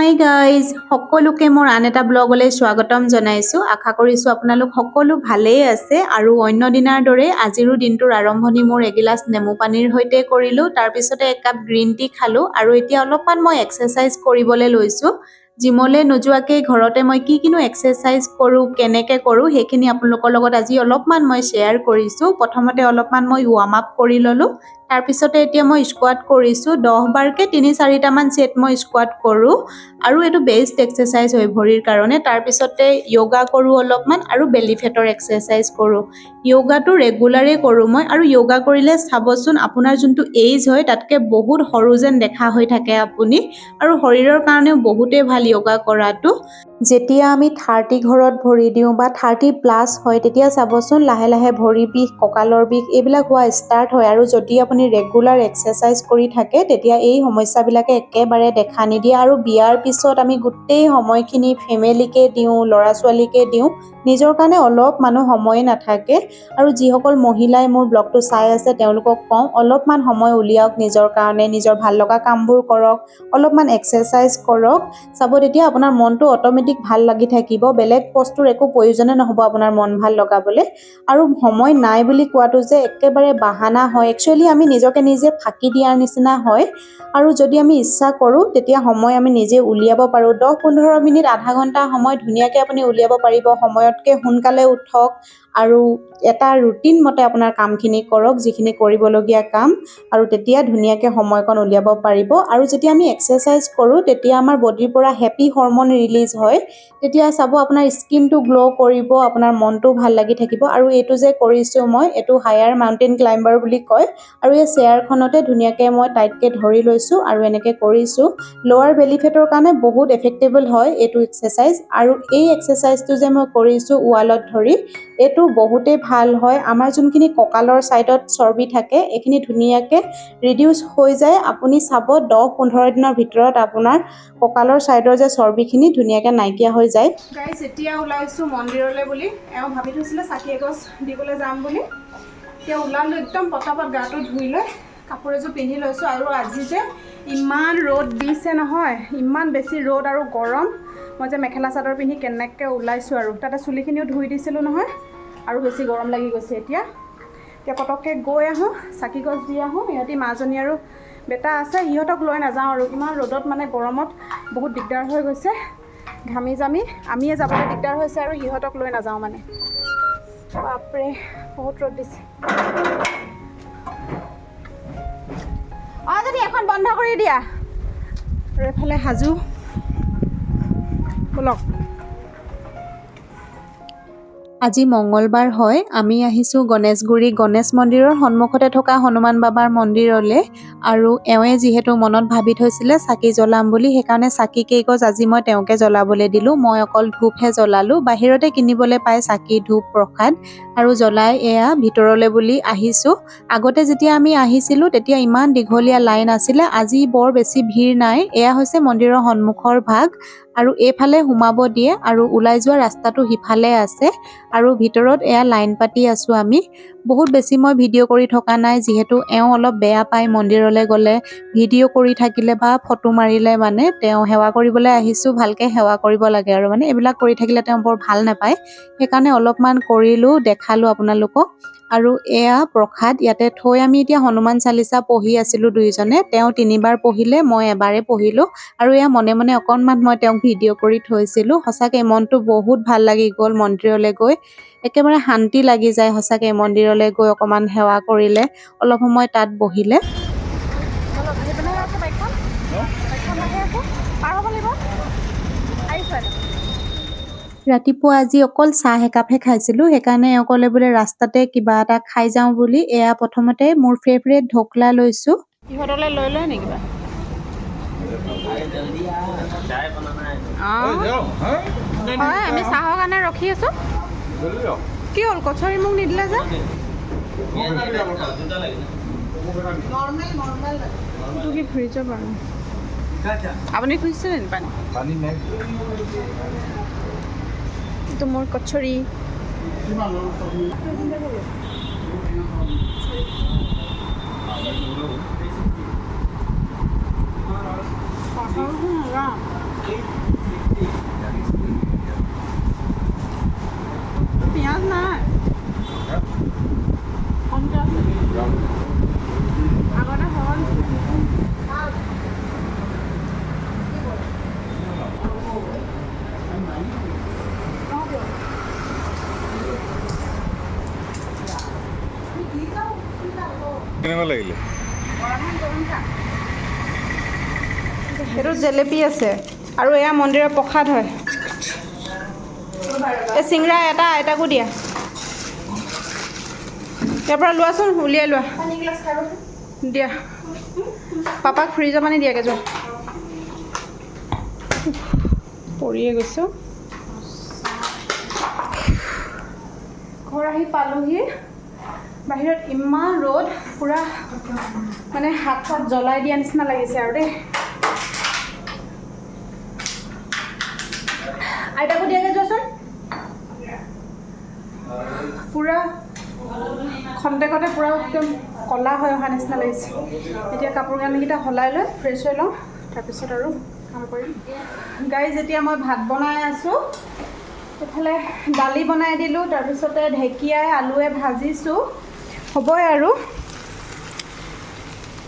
Hi guys, সকলোকে মোৰ আন এটা ব্লগলৈ স্বাগতম জনাইছোঁ। আশা কৰিছোঁ আপোনালোক সকলো ভালেই আছে আৰু অন্য দিনাৰ দৰে আজিৰো দিনটোৰ আৰম্ভণি মোৰ এগিলাচ নেমু পানীৰ সৈতে কৰিলোঁ। তাৰপিছতে একাপ গ্ৰীণ টি খালোঁ আৰু এতিয়া অলপমান মই এক্সাৰচাইজ কৰিবলৈ লৈছোঁ। জিমলৈ নোযোৱাকৈ ঘৰতে মই কিনো এক্সাৰচাইজ কৰোঁ, কেনেকৈ কৰোঁ সেইখিনি আপোনালোকৰ লগত আজি অলপমান মই শ্বেয়াৰ কৰিছোঁ। প্ৰথমতে অলপমান মই ৱাৰ্ম আপ কৰি ল'লোঁ। তাৰপিছতে এতিয়া মই স্কোৱাট কৰিছোঁ 10 বাৰকৈ 3-4টামান ছেট মই স্কোৱাট কৰোঁ আৰু এইটো বেষ্ট এক্সাৰচাইজ হয় ভৰিৰ কাৰণে। তাৰপিছতে য়োগা কৰোঁ অলপমান আৰু বেলি ফেটৰ এক্সাৰচাইজ কৰোঁ। য়োগাটো ৰেগুলাৰেই কৰোঁ মই আৰু য়োগা কৰিলে চাবচোন আপোনাৰ যোনটো এইজ হয় তাতকৈ বহুত সৰু যেন দেখা হৈ থাকে আপুনি, আৰু শৰীৰৰ কাৰণেও বহুতেই ভাল য়োগা কৰাটো। যেতিয়া আমি 30 ঘৰত ভৰি দিওঁ বা 30+ হয় তেতিয়া চাবচোন লাহে লাহে ভৰি বিষ, কঁকালৰ বিষ এইবিলাক হোৱা ষ্টাৰ্ট হয়, আৰু যদি আপুনি ৰেগুলাৰ এক্সাৰচাইজ কৰি থাকে তেতিয়া এই সমস্যাবিলাকে একেবাৰে দেখা নিদিয়ে। আৰু বিয়াৰ পিছত আমি গোটেই সময়খিনি ফেমিলিকে দিওঁ, ল'ৰা ছোৱালীকে দিওঁ, নিজৰ কাৰণে অলপ মানুহ সময় নাথাকে। আৰু যিসকল মহিলাই মোৰ ব্লগটো চাই আছে তেওঁলোকক কওঁ অলপমান সময় উলিয়াওক নিজৰ কাৰণে, নিজৰ ভাল লগা কামবোৰ কৰক, অলপমান এক্সাৰচাইজ কৰক। চাব তেতিয়া আপোনাৰ মনটো অট'মেটিক ভাল লাগি থাকিব, বেলেগ বস্তুৰ একো প্ৰয়োজনে নহ'ব আপোনাৰ মন ভাল লগাবলৈ। আৰু সময় নাই বুলি কোৱাটো যে একেবাৰে বাহানা হয়, একচুৱেলি আমি নিজকে নিজে ফাঁকি দিয়াৰ নিচিনা হয়। আৰু যদি আমি ইচ্ছা কৰোঁ তেতিয়া সময় আমি নিজে উলিয়াব পাৰোঁ। 10-15 মিনিট, আধা ঘণ্টা সময় ধুনীয়াকৈ আপুনি উলিয়াব পাৰিব। সময়তকৈ সোনকালে উঠক আৰু এটা ৰুটিন মতে আপোনাৰ কামখিনি কৰক, যিখিনি কৰিবলগীয়া কাম, আৰু তেতিয়া ধুনীয়াকৈ সময়কণ উলিয়াব পাৰিব। আৰু যেতিয়া আমি এক্সাৰচাইজ কৰোঁ তেতিয়া আমাৰ বডিৰ পৰা হেপী হৰম'ন ৰিলিজ হয়, তেতিয়া চাব আপোনাৰ স্কিনটো গ্ল' কৰিব, আপোনাৰ মনটো ভাল লাগি থাকিব। আৰু এইটো যে কৰিছোঁ মই, এইটো হায়াৰ মাউণ্টেইন ক্লাইম্বাৰ বুলি কয়, আৰু এই চেয়াৰখনতে ধুনীয়াকৈ মই টাইটকৈ ধৰি লৈছোঁ আৰু এনেকৈ কৰিছোঁ। লোৱাৰ বেলি ফেটৰ কাৰণে বহুত এফেক্টেবল হয় এইটো এক্সাৰচাইজ। আৰু এই এক্সাৰচাইজটো যে মই কৰিছোঁ ৱালত ধৰি, এইটো বহুতেই ভাল হয়। আমাৰ যোনখিনি কঁকালৰ ছাইডত চৰ্বি থাকে এইখিনি ধুনীয়াকৈ ৰিডিউচ হৈ যায়। আপুনি চাব 10-15 দিনৰ ভিতৰত আপোনাৰ কঁকালৰ ছাইডৰ যে চৰ্বিখিনি ধুনীয়াকৈ নাইকিয়া হৈ যায়। গাইজ, এতিয়া ওলাইছোঁ মন্দিৰলৈ বুলি। এওঁ ভাবি থৈছিলে চাকি এগছ দিবলৈ যাম বুলি। এতিয়া ওলালোঁ, একদম পটাপট গাটো ধুই লৈ কাপোৰ এযোৰ পিন্ধি লৈছোঁ। আৰু আজি যে ইমান ৰ'দ দিছে নহয়, ইমান বেছি ৰ'দ আৰু গৰম। মই যে মেখেলা চাদৰ পিন্ধি কেনেকৈ ওলাইছোঁ, আৰু তাতে চুলিখিনিও ধুই দিছিলোঁ নহয়, আৰু বেছি গৰম লাগি গৈছে। এতিয়া পটককৈ গৈ আহোঁ, চাকি গছ দি আহোঁ। ইহঁতি মাজনী আৰু বেটা আছে, সিহঁতক লৈ নাযাওঁ আৰু ইমান ৰ'দত, মানে গৰমত বহুত দিগদাৰ হৈ গৈছে। ঘামি জামি আমিয়ে যাবলৈ দিগদাৰ হৈছে আৰু সিহঁতক লৈ নাযাওঁ মানে। বাপৰে বহুত ৰ'দ দিছে। যদি এখন বন্ধ কৰি দিয়া। আৰু এফালে সাজু বলক। আজি মঙ্গলবাৰ হয়, আমি আহিছোঁ গণেশগুৰি গণেশ মন্দিৰৰ সন্মুখতে থকা হনুমান বাবাৰ মন্দিৰলৈ। আৰু এওঁৱে যিহেতু মনত ভাবি থৈছিলে চাকি জ্বলাম বুলি, সেইকাৰণে চাকি কেইগছ আজি মই তেওঁকে জ্বলাবলৈ দিলোঁ। মই অকল ধূপহে জ্বলালোঁ। বাহিৰতে কিনিবলৈ পাই চাকি, ধূপ, প্ৰসাদ, আৰু জ্বলাই এয়া ভিতৰলৈ বুলি আহিছোঁ। আগতে যেতিয়া আমি আহিছিলোঁ তেতিয়া ইমান দীঘলীয়া লাইন আছিলে, আজি বৰ বেছি ভিৰ নাই। এয়া হৈছে মন্দিৰৰ সন্মুখৰ ভাগ, আৰু এইফালে সোমাব দিয়ে আৰু ওলাই যোৱা ৰাস্তাটো সিফালে আছে। আৰু ভিতৰত এয়া লাইন পাতি আছোঁ আমি। বহুত বেছি মই ভিডিঅ' কৰি থকা নাই, যিহেতু এওঁ অলপ বেয়া পায় মন্দিৰলৈ গ'লে ভিডিঅ' কৰি থাকিলে বা ফটো মাৰিলে। মানে তেওঁ সেৱা কৰিবলৈ আহিছোঁ, ভালকৈ সেৱা কৰিব লাগে, আৰু মানে এইবিলাক কৰি থাকিলে তেওঁ বৰ ভাল নাপায়। সেইকাৰণে অলপমান কৰিলোঁ, দেখালোঁ আপোনালোকক। আৰু এয়া প্ৰসাদ ইয়াতে থৈ আমি এতিয়া হনুমান চালিচা পঢ়ি আছিলোঁ দুয়োজনে। তেওঁ 3 বাৰ পঢ়িলে, মই এবাৰে পঢ়িলোঁ। আৰু এয়া মনে মনে অকণমান মই তেওঁক ভিডিঅ' কৰি থৈছিলোঁ। সঁচাকৈ মনটো বহুত ভাল লাগি গ'ল মন্দিৰলৈ গৈ, একেবাৰে শান্তি লাগি যায় সঁচাকৈ মন্দিৰলৈ গৈ অকণমান সেৱা কৰিলে, অলপ সময় তাত বহিলে। ৰাতিপুৱা আজি অকল চাহ একাপহে খাইছিলোঁ, সেইকাৰণে অকলে বোলে ৰাস্তাতে কিবা এটা খাই যাওঁ বুলি এয়া প্ৰথমতে মোৰ ফেভৰেট ঢকলা লৈছোঁ। ইহঁতলৈ লৈ লয় নেকি কিবা? হয়, আমি চাহৰ কাৰণে ৰখি আছোঁ। কি হ'ল কচুৰি মোক নিদিলে যে? কি ফ্ৰিজৰ পানী? আপুনি খুজিছিলে নি পানী? এইটো মোৰ কচুৰি। পিঁয়াজ নাই কমকৈ আছে আগতে সহজ কেনেকুৱা লাগিলে এইটো জেলেপি আছে আৰু এয়া মন্দিৰৰ প্ৰসাদ হয় এই চিংৰা এটা আইতাকো দিয়া ইয়াৰ পৰা লোৱাচোন উলিয়াই লোৱা দিয়া পাপাক ফ্ৰিজৰ পানী দিয়াগৈ যোৱা পৰিয়ে গৈছোঁ ঘৰ আহি পালোহি বাহিৰত ইমান ৰ'দ পুৰা মানে হাত চাত জ্বলাই দিয়া নিচিনা লাগিছে আৰু দেই আইতাকো দিয়াগৈ যোৱাচোন পুৰা খন্তেকতে পুৰা একদম ক'লা হৈ অহা নিচিনা লাগিছে এতিয়া কাপোৰ কানিকেইটা সলাই লৈ ফ্ৰেছ হৈ লওঁ তাৰপিছত আৰু কাম কৰিম গাইজ এতিয়া মই ভাত বনাই আছোঁ এইফালে দালি বনাই দিলোঁ তাৰপিছতে ঢেকীয়াই আলুৱে ভাজিছোঁ হ'বই আৰু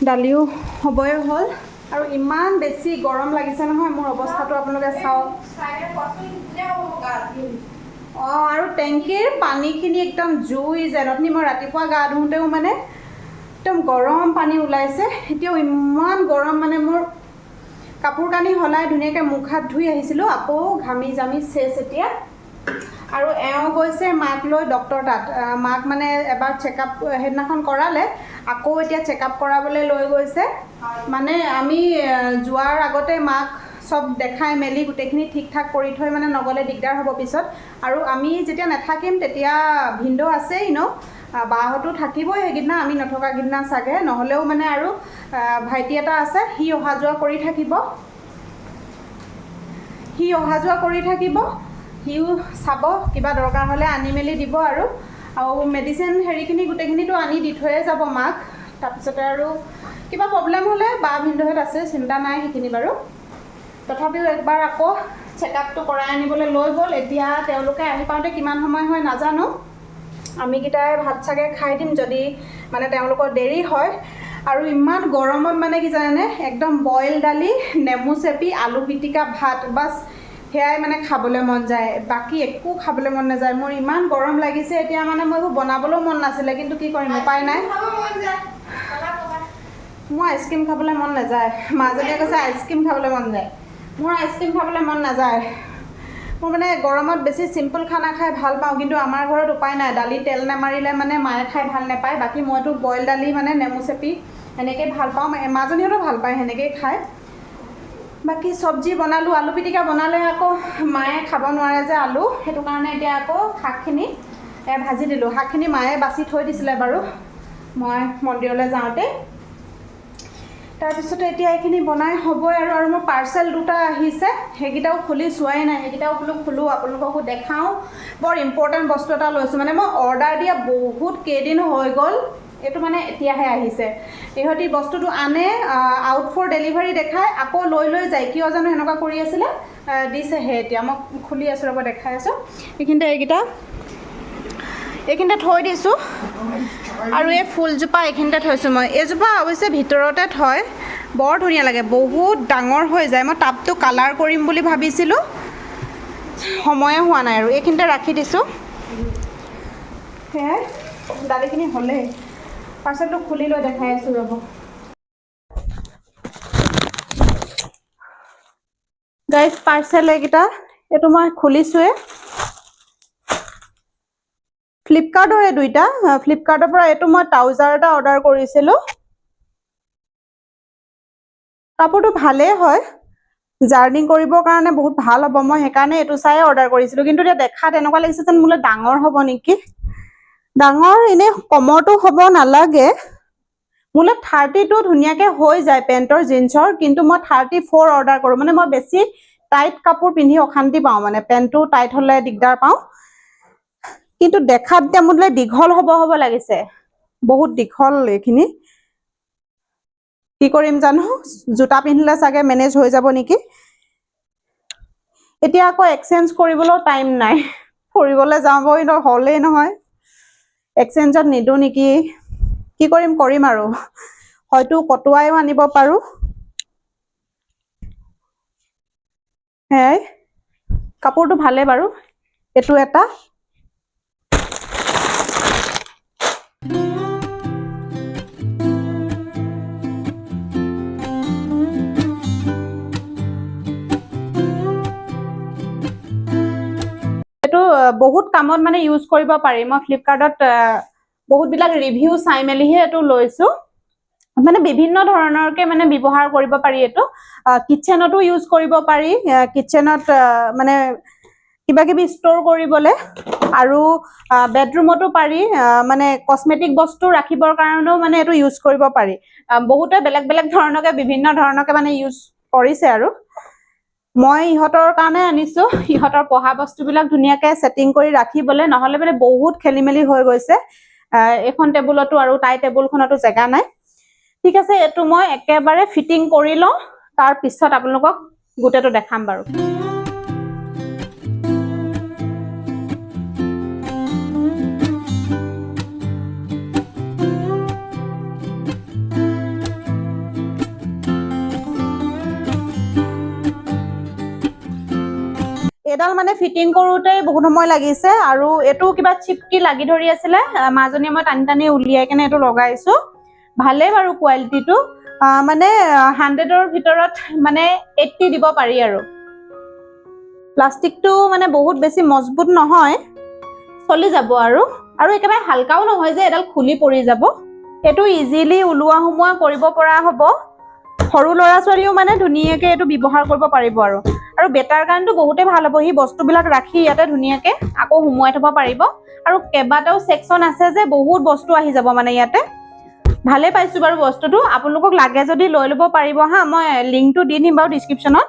দালিও হ'বই হ'ল আৰু ইমান বেছি গৰম লাগিছে নহয় মোৰ অৱস্থাটো আপোনালোকে চাওক অঁ আৰু টেংকীৰ পানীখিনি একদম জুই যেন আপুনি মই ৰাতিপুৱা গা ধুওঁতেও মানে একদম গৰম পানী ওলাইছে এতিয়াও ইমান গৰম মানে মোৰ কাপোৰ কানি সলাই ধুনীয়াকৈ মুখ হাত ধুই আহিছিলোঁ আকৌ ঘামি জামি চেচ এতিয়া আৰু এওঁ গৈছে মাক লৈ ডক্টৰ তাত মাক মানে এবাৰ চেকআপ সেইদিনাখন কৰালে আকৌ এতিয়া চেকআপ কৰাবলৈ লৈ গৈছে মানে আমি যোৱাৰ আগতে মাক সব দেখাই মেলি গোটেইখিনি ঠিক ঠাক কৰি থৈ মানে নগ'লে দিগদাৰ হ'ব পিছত আৰু আমি যেতিয়া নাথাকিম তেতিয়া ভিনদেউ আছেই ন বাহঁতো থাকিবই সেইদিনা আমি নথকা কেইদিনা চাগে নহ'লেও মানে আৰু ভাইটি এটা আছে সি অহা যোৱা কৰি থাকিব সিও চাব কিবা দৰকাৰ হ'লে আনি মেলি দিব আৰু মেডিচিন হেৰিখিনি গোটেইখিনিতো আনি দি থৈয়ে যাব মাক তাৰপিছতে আৰু কিবা প্ৰব্লেম হ'লে বা ভিনদেউহঁত আছে চিন্তা নাই সেইখিনি বাৰু তথাপিও একবাৰ আকৌ চেকআপটো কৰাই আনিবলৈ লৈ গ'ল এতিয়া তেওঁলোকে আহি পাওঁতে কিমান সময় হয় নাজানো আমিকেইটাই ভাত চাগে খাই দিম যদি মানে তেওঁলোকৰ দেৰি হয় আৰু ইমান গৰমত মানে কি জানেনে একদম বইল দালি নেমু চেপি আলু পিটিকা ভাত বাছ সেয়াই মানে খাবলৈ মন যায় বাকী একো খাবলৈ মন নাযায় মোৰ ইমান গৰম লাগিছে এতিয়া মানে মই এইবোৰ বনাবলৈও মন নাছিলে কিন্তু কি কৰিম উপায় নাই মোৰ আইচক্ৰীম খাবলৈ মন নাযায় মাজনীয়ে কৈছে আইচক্ৰীম খাবলৈ মন যায় মোৰ আইচক্ৰীম খাবলৈ মন নাযায় মোৰ মানে গৰমত বেছি চিম্পল খানা খাই ভাল পাওঁ কিন্তু আমাৰ ঘৰত উপায় নাই দালি তেল নামাৰিলে মানে মায়ে খাই ভাল নাপায় বাকী মইতো বইল দালি মানে নেমু চেপি সেনেকৈ ভাল পাওঁ মাজনীহঁতো ভাল পায় সেনেকৈয়ে খায় বাকী চব্জি বনালোঁ আলু পিটিকা বনালে আকৌ মায়ে খাব নোৱাৰে যে আলু সেইটো কাৰণে এতিয়া আকৌ শাকখিনি ভাজি দিলোঁ শাকখিনি মায়ে বাছি থৈ দিছিলে বাৰু মই মন্দিৰলৈ যাওঁতে তাৰপিছতে এতিয়া এইখিনি বনাই হ'বই আৰু মোৰ পাৰ্চেল দুটা আহিছে সেইকেইটাও খুলি চোৱাই নাই সেইকেইটাও খোলোঁ আপোনালোককো দেখাওঁ বৰ ইম্পৰ্টেণ্ট বস্তু এটা লৈছোঁ মানে মই অৰ্ডাৰ দিয়া বহুত কেইদিন হৈ গ'ল এইটো মানে এতিয়াহে আহিছে ইহঁতি বস্তুটো আনে আউট ফৰ ডেলিভাৰী দেখায় আকৌ লৈ যায় কিয় জানো সেনেকুৱা কৰি আছিলে দিছেহে এতিয়া মই খুলি আছোঁ ৰ'ব দেখাই আছোঁ এইখিনিতে এইখিনিতে থৈ দিছোঁ আৰু এই ফুলজোপা এইখিনিতে থৈছোঁ মই এইজোপা অৱশ্যে ভিতৰতে থয় বৰ ধুনীয়া লাগে বহুত ডাঙৰ হৈ যায় মই টাবটো কালাৰ কৰিম বুলি ভাবিছিলোঁ সময়ে হোৱা নাই আৰু এইখিনিতে ৰাখি দিছোঁ সেয়াই দালিখিনি হ'লেই পাৰ্চেলটো খুলি লৈ দেখাই আছোঁ ৰ'ব গাইজ পাৰ্চেল এইকেইটা এইটো মই খুলিছোঁৱে ফ্লিপকাৰ্টৰে দুইটা ফ্লিপকাৰ্টৰ পৰা এইটো মই ট্ৰাউজাৰ এটা অৰ্ডাৰ কৰিছিলোঁ কাপোৰটো ভালেই হয় জাৰ্ণি কৰিবৰ কাৰণে বহুত ভাল হ'ব মই সেইকাৰণে এইটো চাই অৰ্ডাৰ কৰিছিলোঁ কিন্তু এতিয়া দেখাত এনেকুৱা লাগিছে যেন মোলৈ ডাঙৰ হ'ব নেকি ডাঙৰ এনেই কমৰটো হ'ব নালাগে মোলৈ 32 ধুনীয়াকৈ হৈ যায় পেণ্টৰ জিন্সৰ কিন্তু মই 34 অৰ্ডাৰ কৰোঁ মানে মই বেছি টাইট কাপোৰ পিন্ধি অশান্তি পাওঁ মানে পেণ্টটো টাইট হ'লে দিগদাৰ পাওঁ কিন্তু দেখাত এতিয়া মোলৈ দীঘল হ'ব লাগিছে বহুত দীঘল এইখিনি কি কৰিম জানো জোতা পিন্ধিলে চাগে মেনেজ হৈ যাব নেকি এতিয়া আকৌ এক্সচেঞ্জ কৰিবলৈও টাইম নাই, ফুৰিবলৈ যাবই হ'লেই নহয়, এক্সচেঞ্জত নিদিওঁ নেকি, কি কৰিম আৰু, হয়তো কটুৱাইও আনিব পাৰোঁ। সেয়াই, কাপোৰটো ভালে বাৰু, এইটো এটা। এইটো বহুত কামত মানে ইউজ কৰিব পাৰি। মই ফ্লিপকাৰ্টত বহুতবিলাক ৰিভিউ চাই মেলিহে এইটো লৈছোঁ। মানে বিভিন্ন ধৰণৰকে মানে ব্যৱহাৰ কৰিব পাৰি এইটো। কিটচেনতো ইউজ কৰিব পাৰি, কিটচেনত মানে কিবা কিবি ষ্ট'ৰ কৰিবলৈ, আৰু বেডৰুমতো পাৰি, মানে কচমেটিক বস্তু ৰাখিবৰ কাৰণেও মানে এইটো ইউজ কৰিব পাৰি। বহুতে বেলেগ বেলেগ ধৰণকে বিভিন্ন ধৰণকে মানে ইউজ কৰিছে আৰু। মই ইহঁতৰ কাৰণে আনিছোঁ, ইহঁতৰ পঢ়া বস্তুবিলাক ধুনীয়াকৈ ছেটিং কৰি ৰাখিবলৈ, নহ'লে মানে বহুত খেলি মেলি হৈ গৈছে। এইখন টেবুলতো আৰু তাই টেবুলখনতো জেগা নাই। ঠিক আছে, এইটো মই একেবাৰে ফিটিং কৰি লওঁ, তাৰপিছত আপোনালোকক গোটেইটো দেখাম বাৰু। এইডাল মানে ফিটিং কৰোঁতে বহুত সময় লাগিছে, আৰু এইটো কিবা চিপকি লাগি ধৰি আছিলে, মাজনীয়ে মই টানি টানি উলিয়াই কেনে এইটো লগাইছোঁ। ভালেই বাৰু কোৱালিটিটো, মানে 100ৰ ভিতৰত মানে 80 দিব পাৰি আৰু। প্লাষ্টিকটো মানে বহুত বেছি মজবুত নহয়, চলি যাব আৰু একেবাৰে হালকাও নহয় যে এডাল খুলি পৰি যাব। এইটো ইজিলি ওলোৱা সোমোৱা কৰিব পৰা হ'ব। সৰু ল'ৰা ছোৱালীও মানে ধুনীয়াকৈ এইটো ব্যৱহাৰ কৰিব পাৰিব আৰু বেটাৰ কাৰণটো বহুতেই ভাল হ'ব। সি বস্তুবিলাক ৰাখি ইয়াতে ধুনীয়াকৈ আকৌ সোমোৱাই থ'ব পাৰিব, আৰু কেইবাটাও ছেকশ্যন আছে যে বহুত বস্তু আহি যাব মানে ইয়াতে। ভালে পাইছোঁ বাৰু বস্তুটো, আপোনালোকক লাগে যদি লৈ ল'ব পাৰিব হা, মই লিংকটো দি দিম বাৰু ডিছক্ৰিপশ্যনত।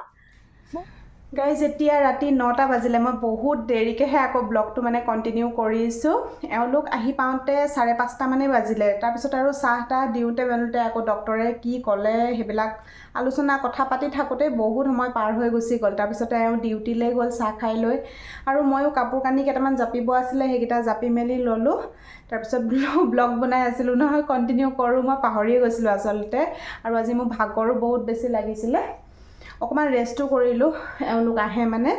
গাইজ, এতিয়া ৰাতি 9টা বাজিলে, মই বহুত দেৰিকৈহে আকৌ ব্লগটো মানে কণ্টিনিউ কৰিছোঁ। এওঁলোক আহি পাওঁতে 5:30 মানেই বাজিলে। তাৰপিছত আৰু চাহ তাহ দিওঁতে মেলোঁতে আকৌ ডক্টৰে কি ক'লে সেইবিলাক আলোচনা কথা পাতি থাকোঁতেই বহুত সময় পাৰ হৈ গুচি গ'ল। তাৰপিছতে এওঁ ডিউটিলৈ গ'ল চাহ খাই লৈ, আৰু ময়ো কাপোৰ কানি কেইটামান জাপিব আছিলে, সেইকেইটা জাপি মেলি ল'লোঁ। তাৰপিছত ব্লগ বনাই আছিলোঁ নহয়, কণ্টিনিউ কৰোঁ, মই পাহৰিয়ে গৈছিলোঁ আচলতে। আৰু আজি মোৰ ভাগৰো বহুত বেছি লাগিছিলে, অকণমান ৰেষ্টো কৰিলোঁ, এওঁলোক আহে মানে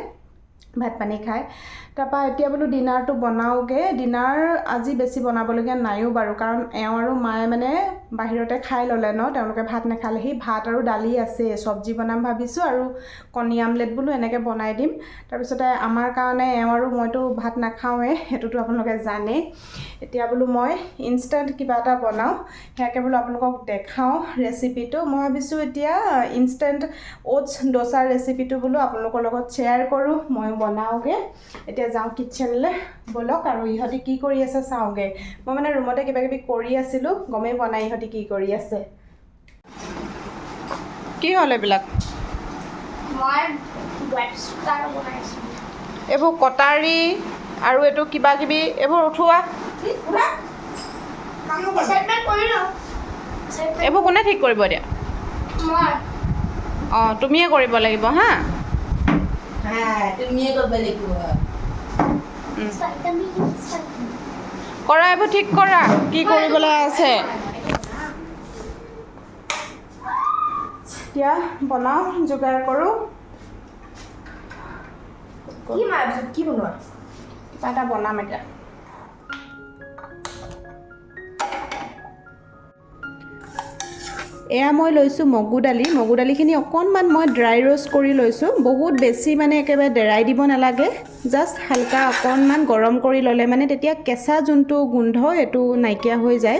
ভাত পানী খাই। তাৰপৰা এতিয়া বোলো ডিনাৰটো বনাওঁগৈ। ডিনাৰ আজি বেছি বনাবলগীয়া নাইও বাৰু, কাৰণ এওঁ আৰু মায়ে মানে বাহিৰতে খাই ল'লে ন, তেওঁলোকে ভাত নাখালেহি। ভাত আৰু দালি আছে, চব্জি বনাম ভাবিছোঁ, আৰু কণী আমলেট বোলো এনেকৈ বনাই দিম। তাৰপিছতে আমাৰ কাৰণে এওঁ আৰু মইতো ভাত নাখাওঁৱেই, সেইটোতো আপোনালোকে জানেই। এতিয়া বোলো মই ইনষ্টেণ্ট কিবা এটা বনাওঁ, সেয়াকৈ বোলো আপোনালোকক দেখাওঁ ৰেচিপিটো। মই ভাবিছোঁ এতিয়া ইনষ্টেণ্ট অ'টছ ডোছাৰ ৰেচিপিটো বোলো আপোনালোকৰ লগত শ্বেয়াৰ কৰোঁ, ময়ো বনাওঁগৈ। এতিয়া যাওঁ কিটচেনলৈ, ব'লক, আৰু ইহঁতি কি কৰি আছে চাওঁগৈ। মই মানে ৰুমতে কিবা কিবি কৰি আছিলোঁ, গমেই পোৱা নাই ইহঁতি কি কৰি আছে। কি হ'ল এইবিলাক? এইবোৰ কটাৰী আৰু এইটো কিবা কিবি এইবোৰ উঠোৱা, এইবোৰ কোনে ঠিক কৰিব এতিয়া? অঁ, তুমিয়ে কৰিব লাগিব হা। কৰা, এইবোৰ ঠিক কৰা, কি কৰিবলৈ আছে। এতিয়া বনাওঁ, যোগাৰ কৰোঁ। কি বনোৱা? কিবা এটা বনাম এতিয়া। এয়া মই লৈছোঁ মগু দালি। মগু দালিখিনি অকণমান মই ড্ৰাই ৰ'ষ্ট কৰি লৈছোঁ। বহুত বেছি মানে একেবাৰে ডেৰাই দিব নালাগে, জাষ্ট হালকা অকণমান গৰম কৰি ল'লে মানে তেতিয়া কেঁচা যোনটো গোন্ধ এইটো নাইকিয়া হৈ যায়।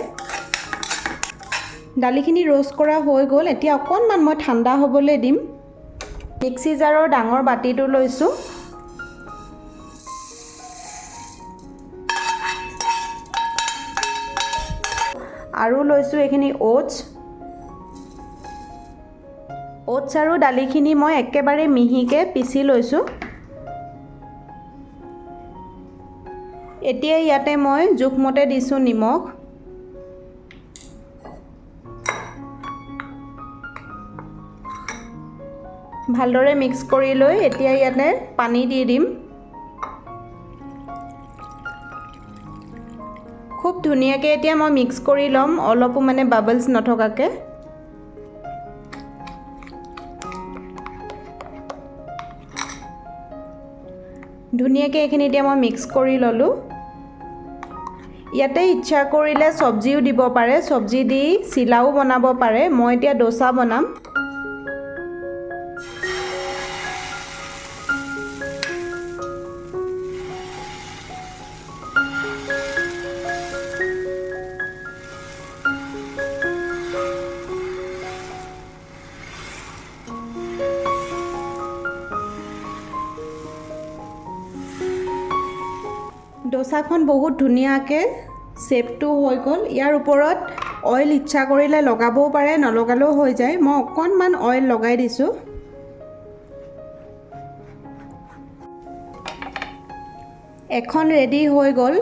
দালিখিনি ৰ'ষ্ট কৰা হৈ গ'ল। এতিয়া অকণমান মই ঠাণ্ডা হ'বলৈ দিম। মিক্সি জাৰৰ ডাঙৰ বাতিটো লৈছোঁ। আৰু লৈছোঁ এইখিনি অ'টছ আৰু দালিখিনি মই একেবাৰে মিহিকৈ পিচি লৈছোঁ। এতিয়া ইয়াতে মই জোখমতে দিছোঁ নিমখ, ভালদৰে মিক্স কৰি লৈ এতিয়া ইয়াতে পানী দি দিম। খুব ধুনীয়াকৈ এতিয়া মই মিক্স কৰি ল'ম, অলপো মানে বাবলছ নথকাকৈ। ধুনীয়াকৈ এইখিনি এতিয়া মই মিক্স কৰি ল'লোঁ। ইয়াতে ইচ্ছা কৰিলে চব্জিও দিব পাৰে, চব্জি দি চিলাও বনাব পাৰে। মই এতিয়া ডোচা বনাম। ডোচাখন বহুত ধুনীয়াকৈ শ্বেপটো হৈ গ'ল। ইয়াৰ ওপৰত অইল ইচ্ছা কৰিলে লগাবও পাৰে, নলগালেও হৈ যায়। মই অকণমান অইল লগাই দিছোঁ। এখন ৰেডি হৈ গ'ল।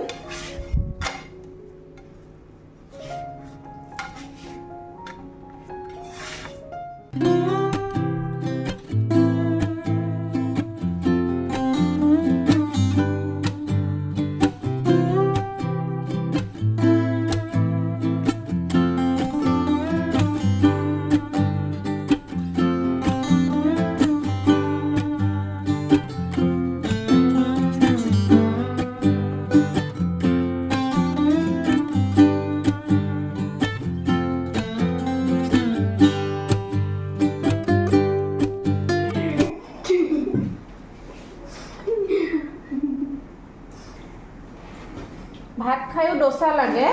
ভাত খায়ো ডোচা লাগে।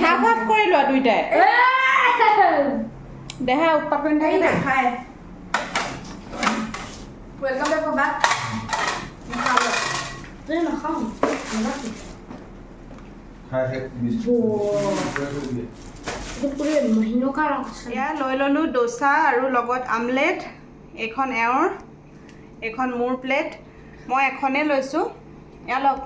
হাফ হাফ কৰি লোৱা দুইটাই। দেহা উৎপাত কৰি থাকে দে। খাই ওয়েলকাম ব্যাক বাবা তুই নাখাও এয়া লৈ ল'লোঁ ডোচা আৰু লগত আমলেট। এইখন এওঁৰ, এইখন মোৰ প্লেট। মই এখনেই লৈছোঁ। এয়া লওক,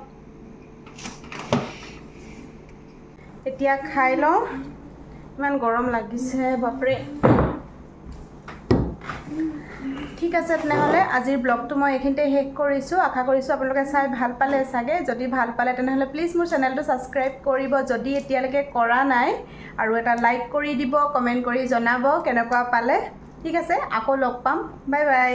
এতিয়া খাই লওঁ। ইমান গৰম লাগিছে বাপৰে। ঠিক আছে, তেনেহ'লে আজিৰ ব্লগটো মই এইখিনিতে শেষ কৰিছোঁ। আশা কৰিছোঁ আপোনালোকে চাই ভাল পালে চাগে। যদি ভাল পালে তেনেহ'লে প্লিজ মোৰ চেনেলটো ছাবস্ক্ৰাইব কৰিব যদি এতিয়ালৈকে কৰা নাই, আৰু এটা লাইক কৰি দিব, কমেণ্ট কৰি জনাব কেনেকুৱা পালে। ঠিক আছে, আকৌ লগ পাম। Bye bye.